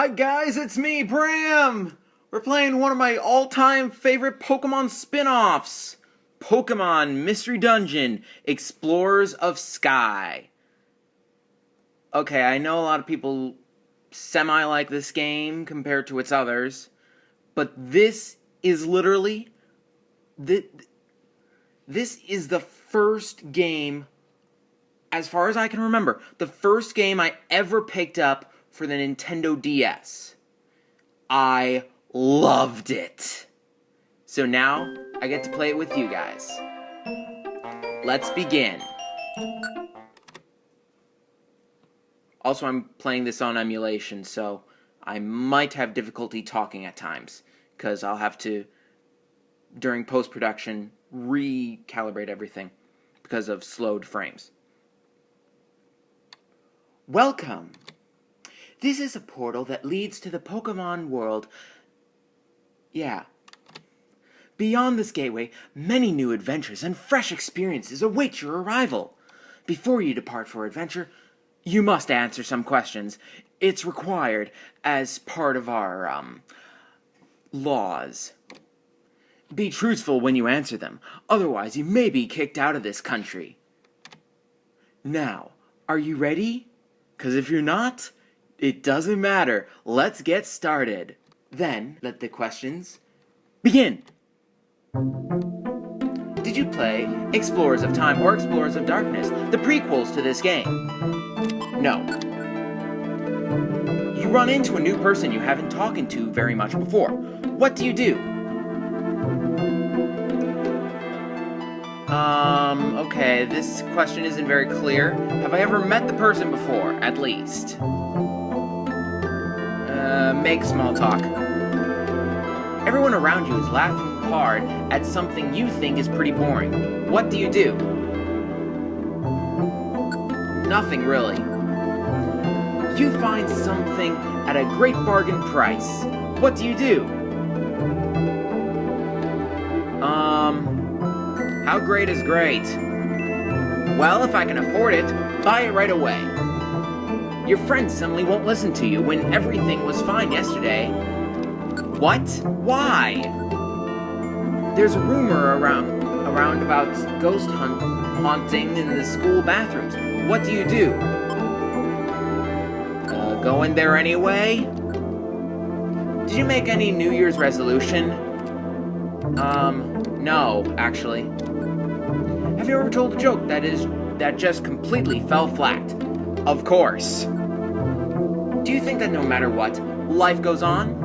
Hi guys, it's me, Bram! We're playing one of my all-time favorite Pokémon spin-offs. Pokémon Mystery Dungeon, Explorers of Sky. Okay, I know a lot of people semi-like this game compared to its others, but this is literally... This is the first game, as far as I can remember, the first game I ever picked up for the Nintendo DS. I loved it. So now, I get to play it with you guys. Let's begin. Also, I'm playing this on emulation, so I might have difficulty talking at times, because I'll have to, during post-production, recalibrate everything because of slowed frames. Welcome! This is a portal that leads to the Pokémon world. Yeah. Beyond this gateway, many new adventures and fresh experiences await your arrival. Before you depart for adventure, you must answer some questions. It's required as part of our, laws. Be truthful when you answer them, otherwise you may be kicked out of this country. Now, are you ready? 'Cause if you're not, it doesn't matter. Let's get started. Then, let the questions begin. Did you play Explorers of Time or Explorers of Darkness, the prequels to this game? No. You run into a new person you haven't talked to very much before. What do you do? Okay, this question isn't very clear. Have I ever met the person before, at least? Make small talk. Everyone around you is laughing hard at something you think is pretty boring. What do you do? Nothing, really. You find something at a great bargain price. What do you do? How great is great? Well, if I can afford it, buy it right away. Your friends suddenly won't listen to you when everything was fine yesterday. What? Why? There's a rumor around about ghost haunting in the school bathrooms. What do you do? Go in there anyway? Did you make any New Year's resolution? No, actually. Have you ever told a joke that just completely fell flat? Of course. Do you think that no matter what, life goes on?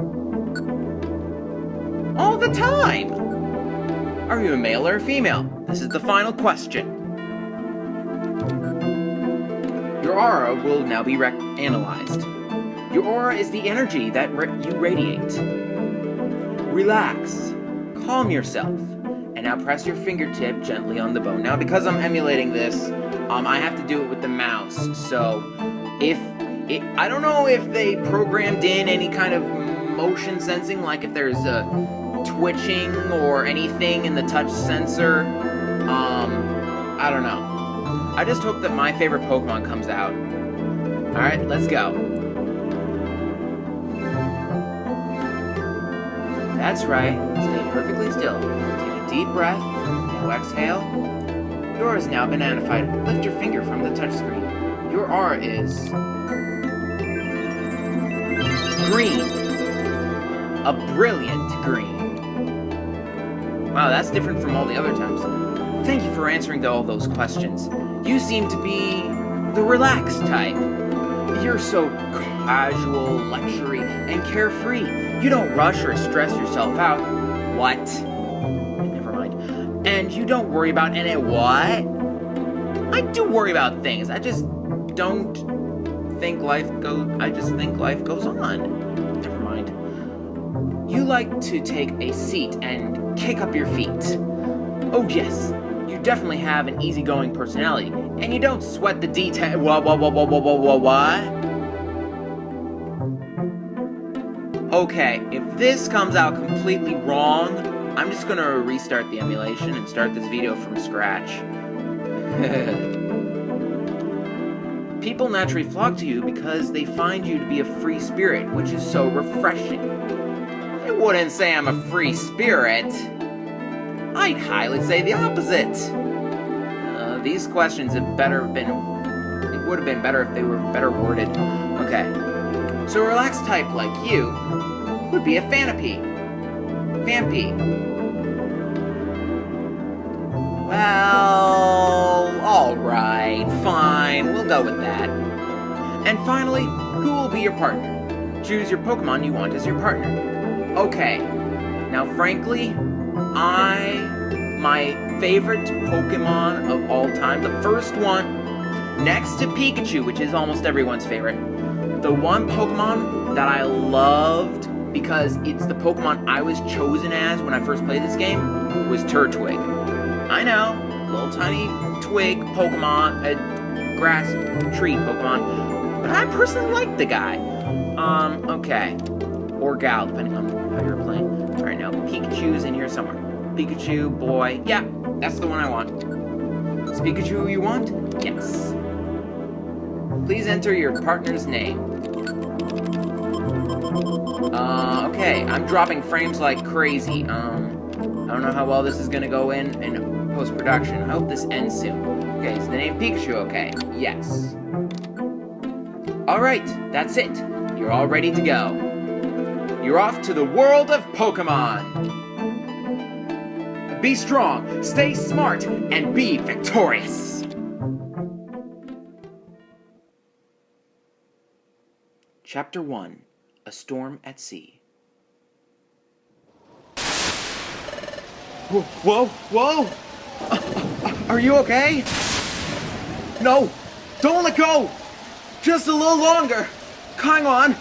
All the time! Are you a male or a female? This is the final question. Your aura will now be analyzed. Your aura is the energy that you radiate. Relax. Calm yourself. And now press your fingertip gently on the bone. Now, because I'm emulating this, I have to do it with the mouse. So, I don't know if they programmed in any kind of motion sensing, like if there's a twitching or anything in the touch sensor. I don't know. I just hope that my favorite Pokemon comes out. Alright, let's go. That's right. Stay perfectly still. Take a deep breath. Now exhale. Your aura is now bananified. Lift your finger from the touchscreen. Your aura is... green. A brilliant green. Wow, that's different from all the other times. Thank you for answering all those questions. You seem to be the relaxed type. You're so casual, luxury, and carefree. You don't rush or stress yourself out. What? Never mind. And you don't worry about any what? I do worry about things. I just don't think life goes... I just think life goes on. Never mind. You like to take a seat and kick up your feet. Oh yes, you definitely have an easygoing personality, and you don't sweat the detail. What? Okay, if this comes out completely wrong, I'm just gonna restart the emulation and start this video from scratch. People naturally flock to you because they find you to be a free spirit, which is so refreshing. I wouldn't say I'm a free spirit. I'd highly say the opposite. These questions would have been better if they were better worded. Okay. So a relaxed type like you would be a Fanapy. Well, alright, fine, we'll go with that. And finally, who will be your partner? Choose your Pokemon you want as your partner. Okay, now frankly, my favorite Pokemon of all time, the first one, next to Pikachu, which is almost everyone's favorite, the one Pokemon that I loved because it's the Pokemon I was chosen as when I first played this game was Turtwig. I know, little tiny twig Pokemon, a grass tree Pokemon, but I personally like the guy. Okay. Or gal, depending on how you're playing. Alright, now Pikachu's in here somewhere. Pikachu, boy. Yeah, that's the one I want. Is Pikachu who you want? Yes. Please enter your partner's name. Okay, I'm dropping frames like crazy. I don't know how well this is gonna go in post-production. I hope this ends soon. Okay, is the name Pikachu okay? Yes. Alright, that's it. You're all ready to go. You're off to the world of Pokemon. Be strong, stay smart, and be victorious. Chapter 1. A Storm at Sea. Whoa! Are you okay? No! Don't let go! Just a little longer! Hang on!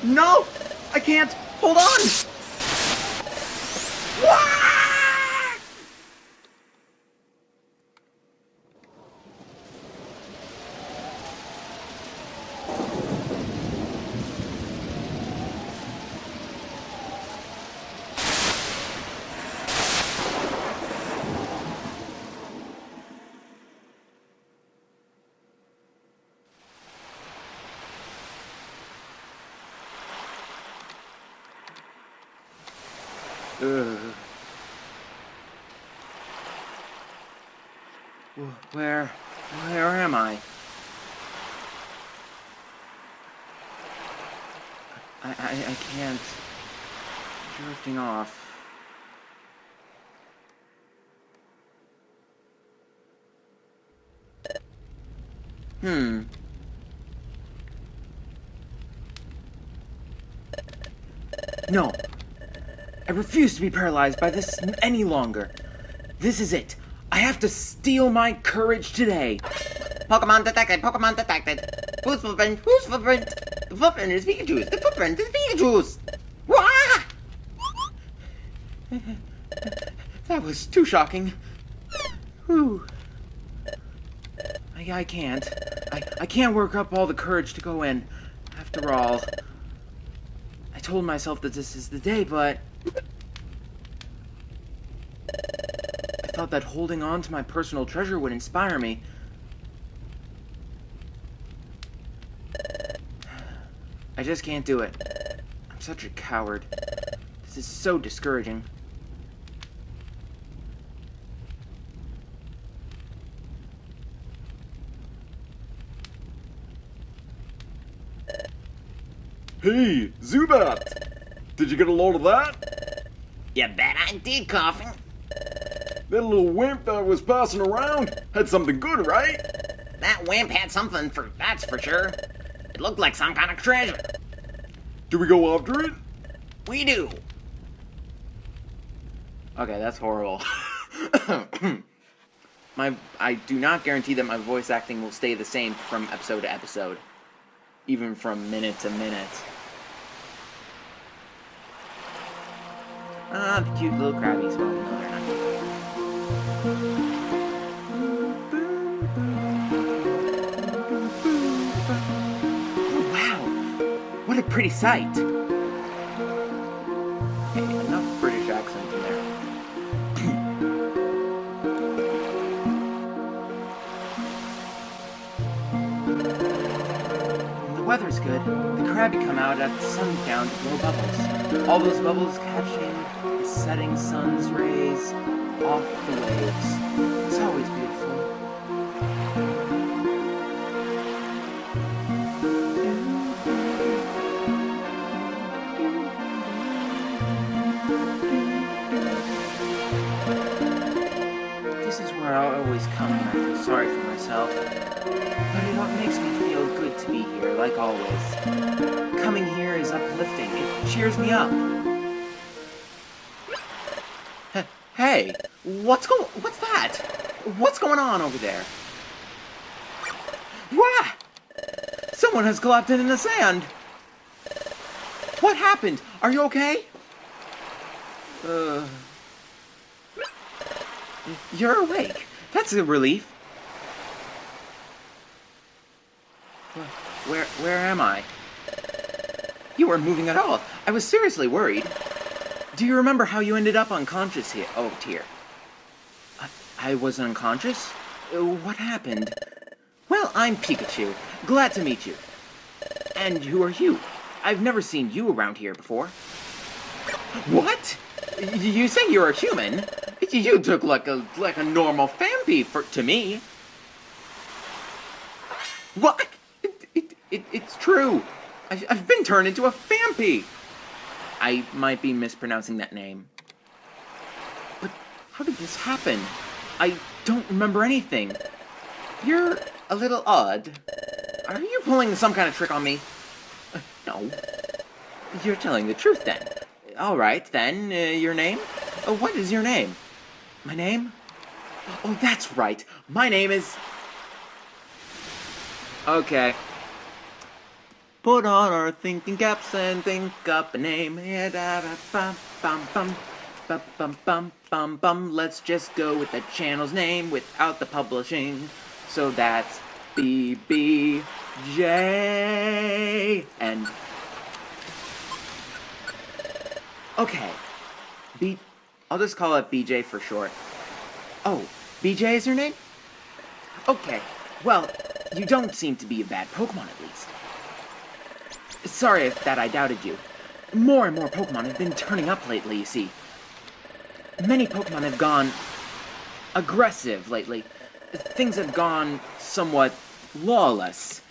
No! I can't! Hold on! Where am I? I can't. Drifting off. No. I refuse to be paralyzed by this any longer. This is it. I have to steal my courage today. Pokemon detected. Whose footprint? The footprint is Pikachu's. The footprint is Pikachu's. Wah! That was too shocking. Whew. I can't. I can't work up all the courage to go in. After all, I told myself that this is the day, but I thought that holding on to my personal treasure would inspire me. I just can't do it. I'm such a coward. This is so discouraging. Hey, Zubat! Did you get a load of that? You bet I did, Coughing. That little wimp that was passing around had something good, right? That wimp had something, that's for sure. It looked like some kind of treasure. Do we go after it? We do. Okay, that's horrible. I do not guarantee that my voice acting will stay the same from episode to episode. Even from minute to minute. Ah, the cute little crabbies. Well, no, they're not cute. Oh, wow! What a pretty sight! Okay, enough British accent in there. is good. The crabby come out at sundown to blow bubbles. All those bubbles catching the setting sun's rays off the waves. It's always beautiful. This is where I always come when I feel sorry for myself. But it makes me feel good to be here, like always. Coming here is uplifting. It cheers me up. Hey, what's that? What's going on over there? Wah! Someone has collapsed in the sand. What happened? Are you okay? You're awake. That's a relief. Where am I? You weren't moving at all. I was seriously worried. Do you remember how you ended up unconscious here? Oh, dear. I was unconscious? What happened? Well, I'm Pikachu. Glad to meet you. And who are you? I've never seen you around here before. What? You say you're a human? You look like a normal Fampi to me. What? It's true. I've been turned into a Fampi. I might be mispronouncing that name. But how did this happen? I don't remember anything. You're a little odd. Are you pulling some kind of trick on me? No. You're telling the truth then. All right, then. Your name? What is your name? My name? Oh, that's right. My name is... Okay. Put on our thinking caps and think up a name. Let's just go with the channel's name without the publishing. So that's BBJ. And... Okay. I'll just call it BJ for short. Oh, BJ is your name? Okay. Well, you don't seem to be a bad Pokemon at least. Sorry that I doubted you. More and more Pokemon have been turning up lately, you see. Many Pokemon have gone aggressive lately. Things have gone somewhat lawless.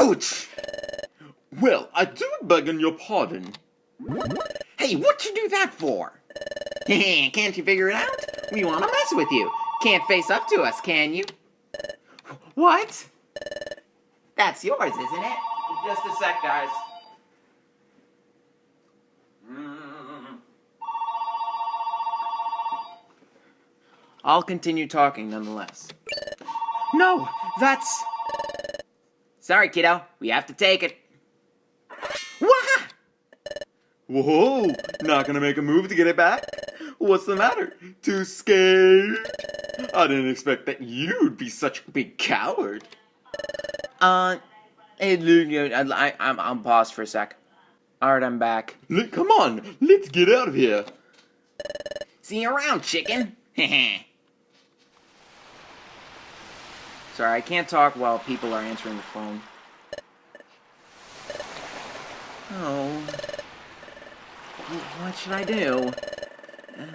Ouch! Well, I do beg your pardon. Hey, what'd you do that for? Can't you figure it out? We want to mess with you. Can't face up to us, can you? What? That's yours, isn't it? Just a sec, guys. I'll continue talking nonetheless. No, that's... Sorry, kiddo. We have to take it. Wah! Whoa, not gonna make a move to get it back? What's the matter? Too scared? I didn't expect that you'd be such a big coward. I'll pause for a sec. Alright, I'm back. Come on, let's get out of here. See you around, chicken. Sorry, I can't talk while people are answering the phone. Oh. What should I do?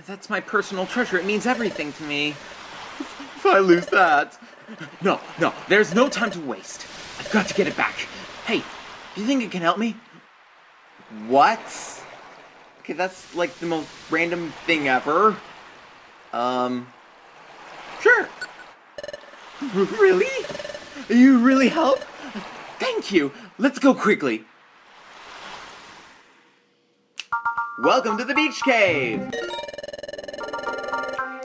That's my personal treasure. It means everything to me. If I lose that... No, there's no time to waste. I've got to get it back. Hey, do you think it can help me? What? Okay, that's like the most random thing ever. Sure. Really? You really help? Thank you. Let's go quickly. Welcome to the beach cave.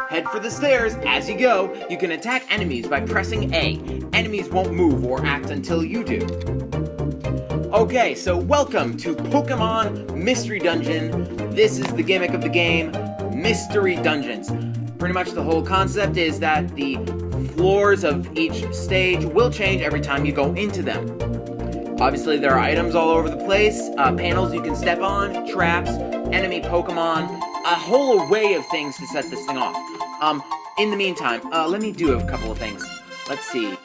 Head for the stairs. As you go, you can attack enemies by pressing A. Enemies won't move or act until you do. Okay, so welcome to Pokémon Mystery Dungeon. This is the gimmick of the game, Mystery Dungeons. Pretty much the whole concept is that the floors of each stage will change every time you go into them. Obviously, there are items all over the place, panels you can step on, traps, enemy Pokemon, a whole array of things to set this thing off. In the meantime, let me do a couple of things. Let's see.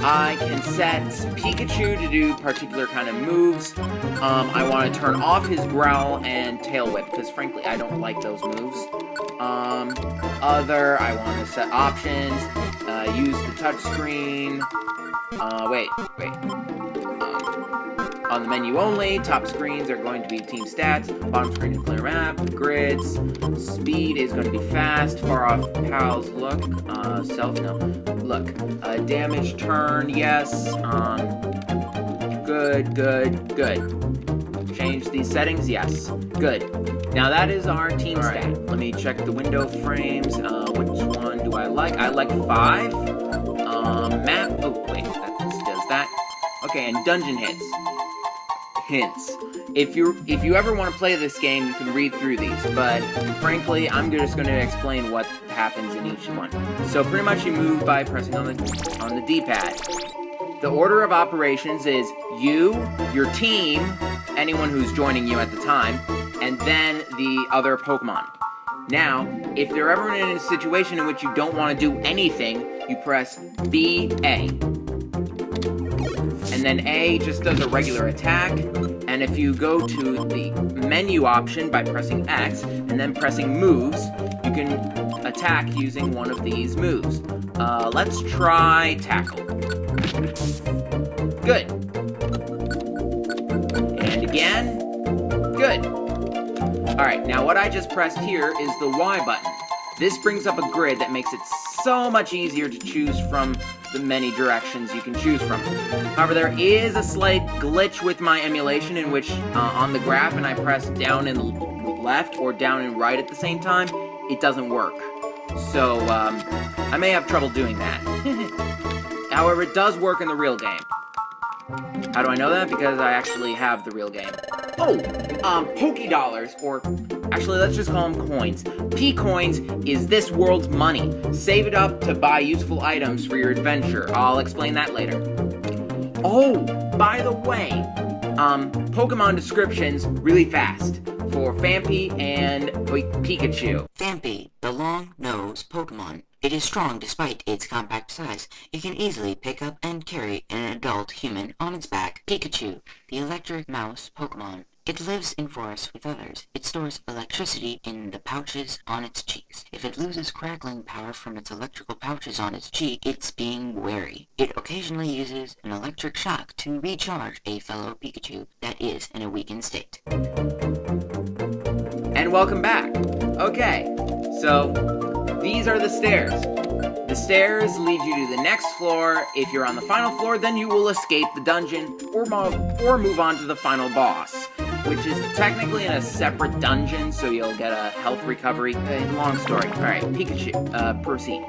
I can set Pikachu to do particular kind of moves. I want to turn off his Growl and Tail Whip, because frankly, I don't like those moves. I want to set options, use the touchscreen. Wait. On the menu only, top screens are going to be team stats, bottom screen is clear map, grids, speed is going to be fast, far off pals look, self, no, look, damage turn, yes, good. Change these settings, yes, good. Now that is our team stat. Let me check the window frames, which one do I like? I like 5, map, oh wait, that does that. Okay, and dungeon hints. If you ever want to play this game, you can read through these, but frankly, I'm just going to explain what happens in each one. So pretty much you move by pressing on the D-pad. The order of operations is you, your team, anyone who's joining you at the time, and then the other Pokemon. Now, if you're ever in a situation in which you don't want to do anything, you press B-A. And then A just does a regular attack, and if you go to the menu option by pressing X, and then pressing moves, you can attack using one of these moves. Let's try Tackle. Good. And again. Good. Alright, now what I just pressed here is the Y button. This brings up a grid that makes it so much easier to choose from the many directions you can choose from. However, there is a slight glitch with my emulation in which on the graph and I press down and left or down and right at the same time, it doesn't work. So, I may have trouble doing that. However, it does work in the real game. How do I know that? Because I actually have the real game. Oh, Pokédollars, or actually let's just call them coins. P-coins is this world's money. Save it up to buy useful items for your adventure. I'll explain that later. Oh, by the way, Pokemon descriptions really fast for Phanpy and Pikachu. Phanpy, the long-nosed Pokemon. It is strong despite its compact size. It can easily pick up and carry an adult human on its back. Pikachu, the electric mouse Pokemon. It lives in forests with others. It stores electricity in the pouches on its cheeks. If it loses crackling power from its electrical pouches on its cheek, it's being wary. It occasionally uses an electric shock to recharge a fellow Pikachu that is in a weakened state. And welcome back. Okay, so these are the stairs. The stairs lead you to the next floor. If you're on the final floor, then you will escape the dungeon or move on to the final boss, which is technically in a separate dungeon, so you'll get a health recovery. Long story. Alright, Pikachu, proceed.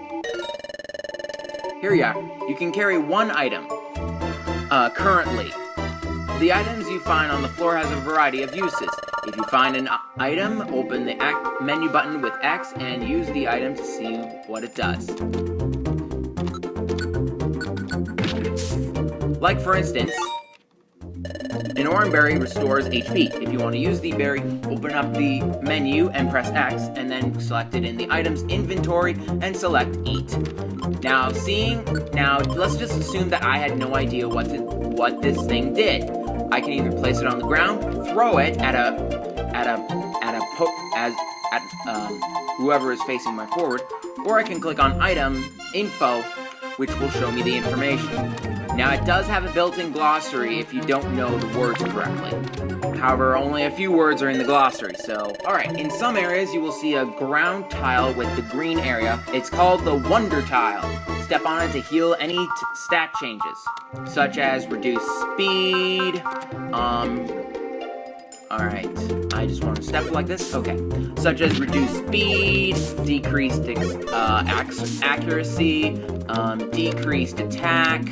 Here you are. You can carry one item, currently. The items you find on the floor has a variety of uses. If you find an item, open the menu button with X and use the item to see what it does. Like for instance, an orange berry restores HP. If you want to use the berry, open up the menu and press X, and then select it in the item's inventory and select Eat. Now, let's just assume that I had no idea what this thing did. I can either place it on the ground, throw it at whoever is facing my forward, or I can click on Item Info, which will show me the information. Now, it does have a built-in glossary if you don't know the words correctly. However, only a few words are in the glossary, so... Alright, in some areas you will see a ground tile with the green area. It's called the Wonder Tile. Step on it to heal any stat changes, such as reduce speed, alright, I just want to step like this, okay. Such as reduce speed, decreased accuracy, decreased attack,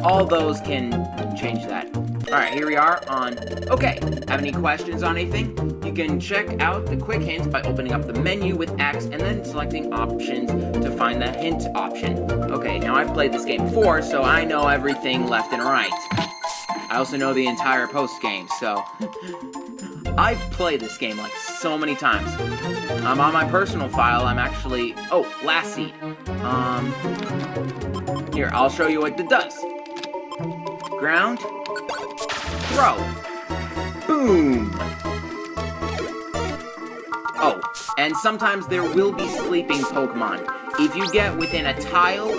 all those can change that. Alright, here we are on, okay, have any questions on anything? You can check out the quick hints by opening up the menu with X and then selecting options to find the hint option. Okay, now I've played this game before, so I know everything left and right. I also know the entire post-game, so... I've played this game like so many times. On my personal file, I'm actually... Oh, last seed. Here, I'll show you what it does. Ground. Throw. Boom. Oh, and sometimes there will be sleeping Pokemon. If you get within a tile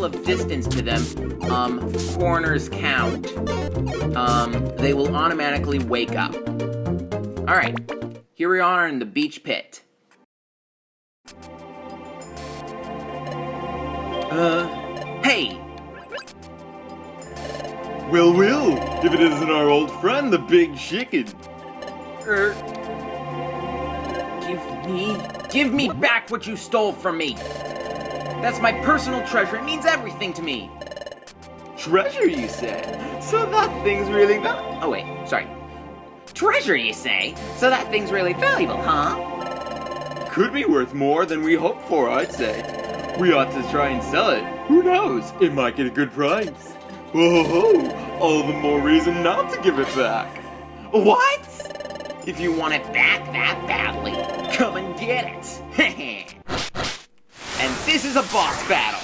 of distance to them, corners count. They will automatically wake up. Alright, here we are in the beach pit. Hey! Will, if it isn't our old friend, the big chicken. Give me back what you stole from me! That's my personal treasure, it means everything to me! Treasure, you say? So that thing's really valuable. Oh wait, sorry. Treasure, you say? So that thing's really valuable, huh? Could be worth more than we hoped for, I'd say. We ought to try and sell it. Who knows? It might get a good price. Whoa, all the more reason not to give it back. What? If you want it back that badly, come and get it. And this is a boss battle.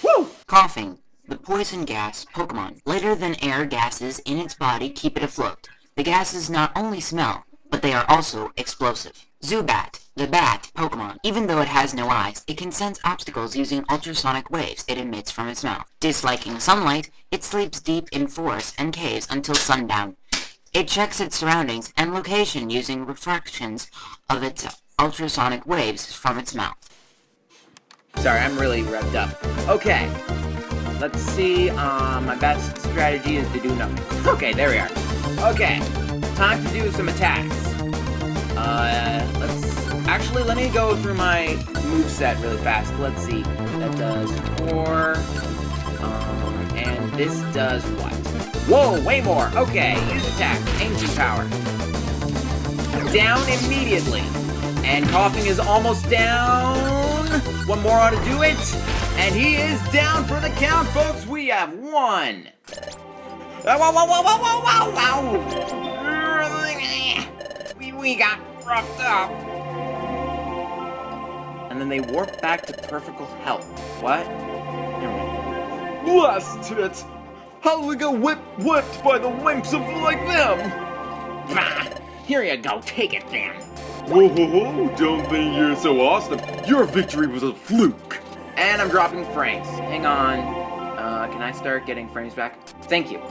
Woo! Coughing. The poison gas Pokemon. Lighter than air gases in its body keep it afloat. The gases not only smell, but they are also explosive. Zubat. The bat Pokemon. Even though it has no eyes, it can sense obstacles using ultrasonic waves it emits from its mouth. Disliking sunlight, it sleeps deep in forests and caves until sundown. It checks its surroundings and location using refractions of its ultrasonic waves from its mouth. Sorry, I'm really revved up. Okay. Let's see, my best strategy is to do nothing. Okay, there we are. Okay, time to do some attacks. Let me go through my moveset really fast. Let's see. That does 4, and this does what? Whoa, way more! Okay, use attack, energy power. Down immediately. And coughing is almost down. One more ought to do it. And he is down for the count, folks. We have won. Wow. We got roughed up. And then they warp back to perfect health. What? Blast it! How do we get whipped by the wimps of like them? Bah, here you go, take it then. Whoa, don't think you're so awesome. Your victory was a fluke. And I'm dropping frames. Hang on. Can I start getting frames back? Thank you.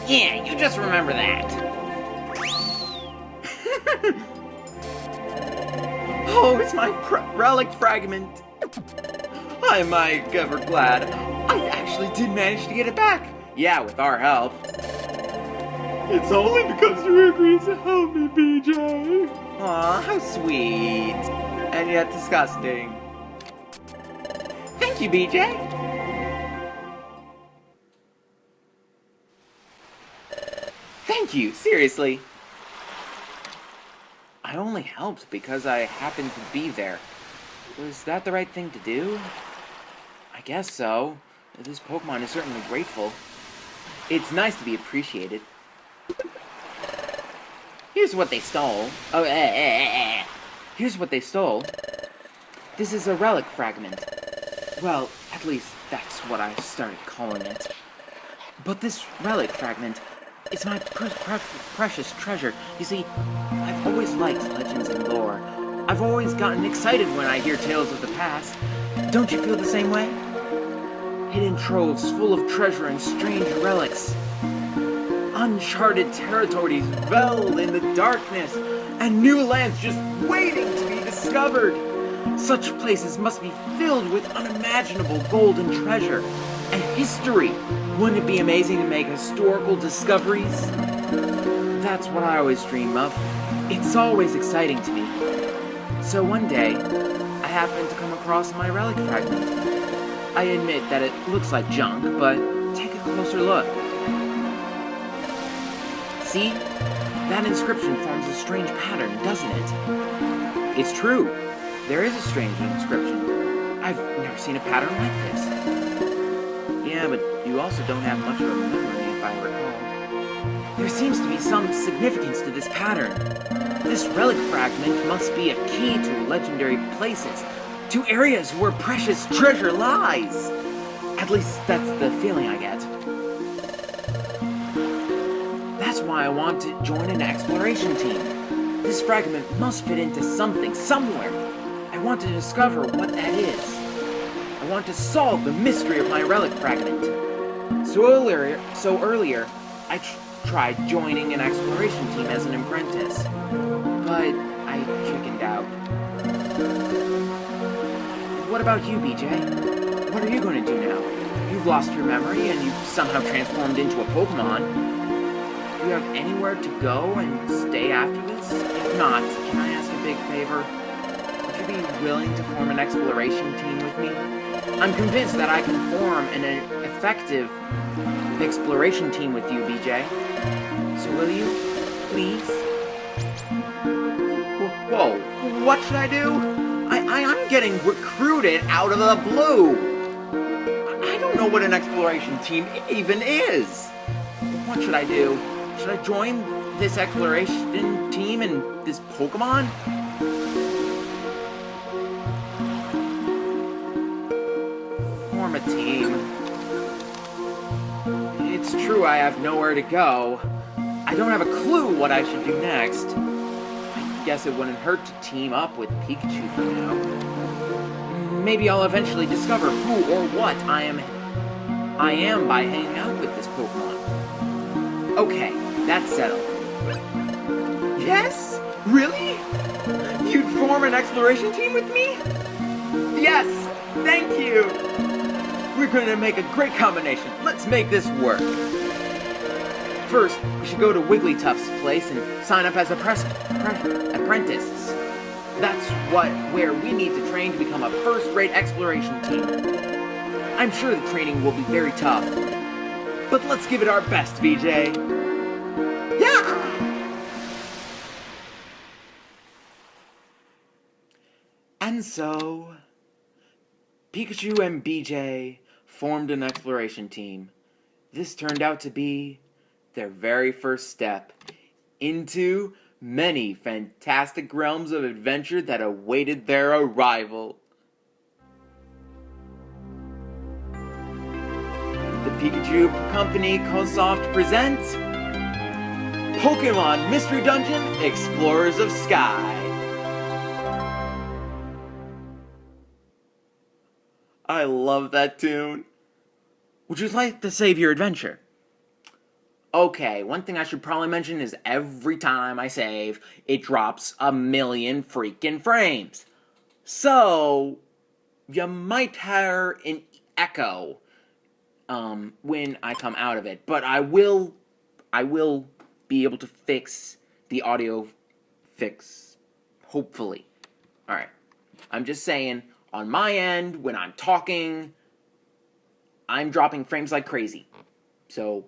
Yeah, you just remember that. Oh, it's my relic fragment. I'm ever glad. I actually did manage to get it back. Yeah, with our help. It's only because you agreed to help me, BJ. Aw, how sweet. And yet disgusting. Thank you, BJ. Thank you, seriously. I only helped because I happened to be there. Was that the right thing to do? I guess so. This Pokemon is certainly grateful. It's nice to be appreciated. Here's what they stole. Oh, Here's what they stole. This is a relic fragment. Well, at least that's what I started calling it. But this relic fragment is my precious treasure. You see, I've always liked legends and lore. I've always gotten excited when I hear tales of the past. Don't you feel the same way? Hidden troves full of treasure and strange relics. Uncharted territories veiled in the darkness, and new lands just waiting to be discovered. Such places must be filled with unimaginable gold and treasure, and history. Wouldn't it be amazing to make historical discoveries? That's what I always dream of. It's always exciting to me. So one day, I happened to come across my relic fragment. I admit that it looks like junk, but take a closer look. See? That inscription forms a strange pattern, doesn't it? It's true. There is a strange inscription. I've never seen a pattern like this. Yeah, but you also don't have much of a memory, if I recall. There seems to be some significance to this pattern. This relic fragment must be a key to legendary places, to areas where precious treasure lies. At least that's the feeling I get. why I want to join an exploration team. This fragment must fit into something, somewhere. I want to discover what that is. I want to solve the mystery of my relic fragment. So earlier, I tried joining an exploration team as an apprentice, but I chickened out. What about you, BJ? What are you going to do now? You've lost your memory and you've somehow transformed into a Pokémon. Do you have anywhere to go and stay after this? If not, can I ask a big favor? Would you be willing to form an exploration team with me? I'm convinced that I can form an effective exploration team with you, BJ. So will you, please? Whoa, what should I do? I'm getting recruited out of the blue. I don't know what an exploration team even is. What should I do? Should I join this exploration team and this Pokémon? Form a team. It's true I have nowhere to go. I don't have a clue what I should do next. I guess it wouldn't hurt to team up with Pikachu for now. Maybe I'll eventually discover who or what I am by hanging out with this Pokémon. Okay, that's settled. Yes? Really? You'd form an exploration team with me? Yes, thank you. We're going to make a great combination. Let's make this work. First, we should go to Wigglytuff's place and sign up as apprentices. That's where we need to train to become a first-rate exploration team. I'm sure the training will be very tough, but let's give it our best, BJ. Yeah! And so, Pikachu and BJ formed an exploration team. This turned out to be their very first step into many fantastic realms of adventure that awaited their arrival. The Pikachu Company Co-Soft presents Pokémon Mystery Dungeon Explorers of Sky. I love that tune. Would you like to save your adventure? Okay, one thing I should probably mention is every time I save, it drops 1,000,000 freaking frames. So, you might hear an echo when I come out of it, but I will be able to fix the audio fix, hopefully. Alright, I'm just saying, on my end, when I'm talking, I'm dropping frames like crazy. So,